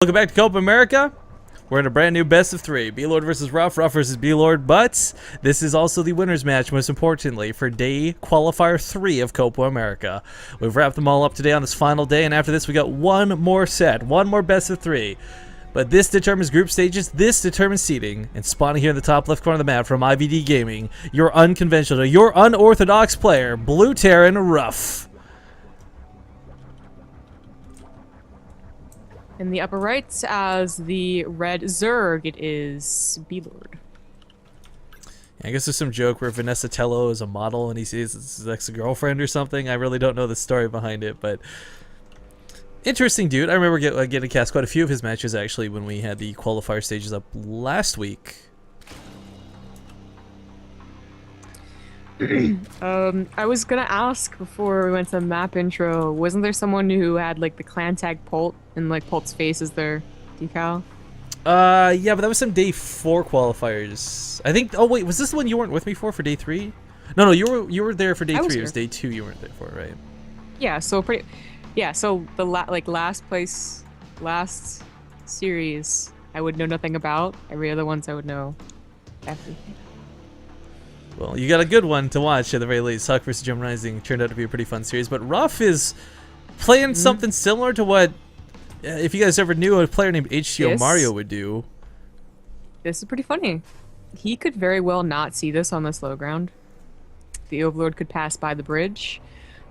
Welcome back to Copa America. We're in a brand new best of 3. Blord versus Ruff, Ruff versus Blord, but this is also the winner's match, most importantly, for day qualifier 3 of Copa America. We've wrapped them all up today on this final day, and after this we got one more set, one more best of 3. But this determines group stages, this determines seeding, and spawning here in the top left corner of the map from IVD Gaming, your unconventional, your unorthodox player, Blue Terran Ruff. In the upper right, as the red Zerg, it is Blord. I guess there's some joke where Vanessa Tello is a model and he sees his ex-girlfriend or something. I really don't know the story behind it, but interesting dude. I remember getting to cast quite a few of his matches actually when we had the qualifier stages up last week. I was gonna ask before we went to the map intro, wasn't there someone who had like the clan tag Polt and like Polt's face as their decal? Yeah, but that was some day 4 qualifiers. I think. Oh wait, was this the one you weren't with me for day 3? No, you were there for day 3. It was day 2 you weren't there for, right? Yeah. So so the last series I would know nothing about. Every other ones I would know everything. Well, you got a good one to watch at the very least. Huck vs. Gem Rising turned out to be a pretty fun series, but Ruff is playing something similar to what, if you guys ever knew, a player named HTO Mario would do. This is pretty funny. He could very well not see this on this low ground. The Overlord could pass by the bridge,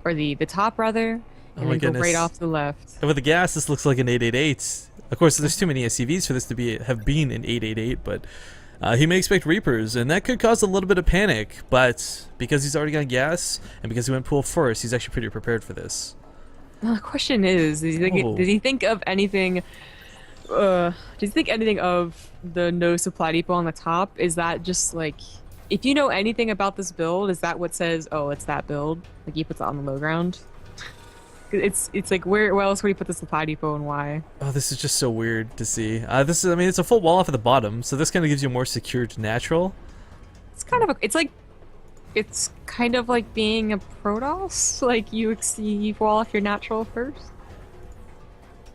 or the top rather, and then go right off to the left. And with the gas, this looks like an 888. Of course, there's too many SCVs for this to have been an 888, but he may expect Reapers, and that could cause a little bit of panic, but because he's already got gas, and because he went pool first, he's actually pretty prepared for this. Well, the question is, does he think of anything, does he think anything of the no supply depot on the top? Is that just like, if you know anything about this build, is that what says, oh, it's that build? Like he puts it on the low ground? It's like where else would he put the supply depot and why? Oh, this is just so weird to see. This is, I mean, it's a full wall off at the bottom, so this kind of gives you a more secured natural. It's kind of it's kind of like being a Protoss. Like you wall off your natural first.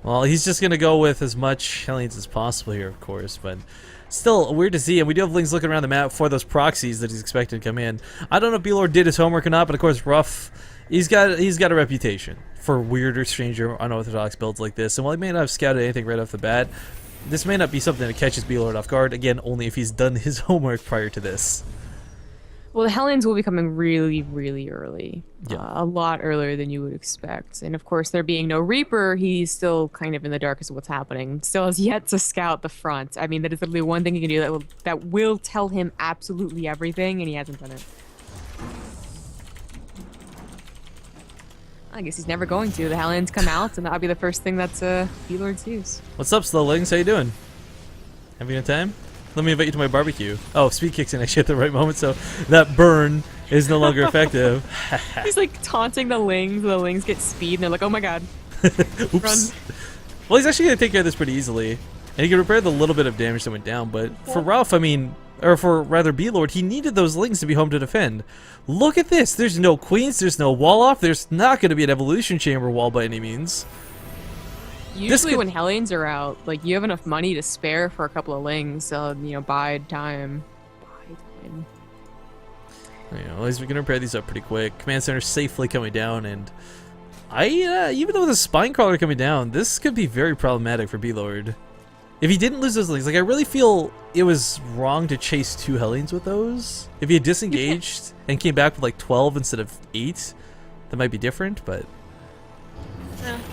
Well, he's just gonna go with as much Hellions as possible here, of course, but still weird to see. And we do have Lings looking around the map for those proxies that he's expected to come in. I don't know if Blord did his homework or not, but of course Ruff, he's got a reputation for weirder, stranger, unorthodox builds like this. And while he may not have scouted anything right off the bat, this may not be something that catches Blord off guard. Again, only if he's done his homework prior to this. Well, the Hellions will be coming really, really early. Yeah. A lot earlier than you would expect. And of course, there being no Reaper, he's still kind of in the dark as to what's happening. Still has yet to scout the front. I mean, that is literally one thing he can do that will tell him absolutely everything, and he hasn't done it. I guess he's never going to. The Hellions come out, and that'll be the first thing that Blord sees. What's up, Slowlings? How you doing? Having a time? Let me invite you to my barbecue. Oh, speed kicks in actually at the right moment, so that burn is no longer effective. He's like taunting the Lings. The Lings get speed, and they're like, oh my god. Oops. Run. Well, he's actually going to take care of this pretty easily. And he can repair the little bit of damage that went down, but for Ruff, I mean, or for rather Blord, he needed those Lings to be home to defend. Look at this. There's no queens, there's no wall off, there's not going to be an evolution chamber wall by any means. Usually when Hellions are out, like, you have enough money to spare for a couple of Lings, so, you know, bide time. You know, at least we can repair these up pretty quick. Command center safely coming down, and even though with a spine crawler coming down, this could be very problematic for Blord. If he didn't lose those Lings, like, I really feel it was wrong to chase 2 Hellions with those. If he had disengaged and came back with like 12 instead of 8, that might be different, but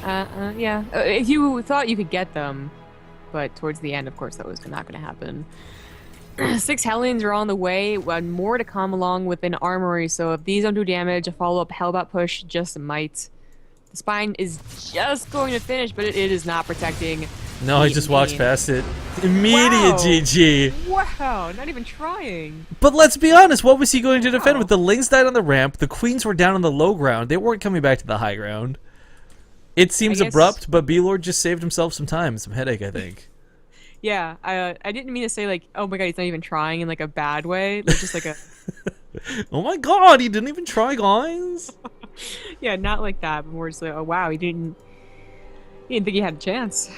yeah. If you thought you could get them, but towards the end, of course, that was not going to happen. 6 Hellions are on the way, and more to come along with an armory, so if these don't do damage, a follow-up Hellbat push just might. The spine is just going to finish, but it is not protecting. No, he just walks past it. Immediate GG. Wow, not even trying. But let's be honest, what was he going to defend with the Lings died on the ramp, the Queens were down on the low ground, they weren't coming back to the high ground. It seems abrupt, but Blord just saved himself some time, some headache, I think. Yeah, I didn't mean to say like, oh my god, he's not even trying in like a bad way, like just like a oh my god, he didn't even try, guys. Yeah, not like that, but more just like, oh wow, he didn't think he had a chance.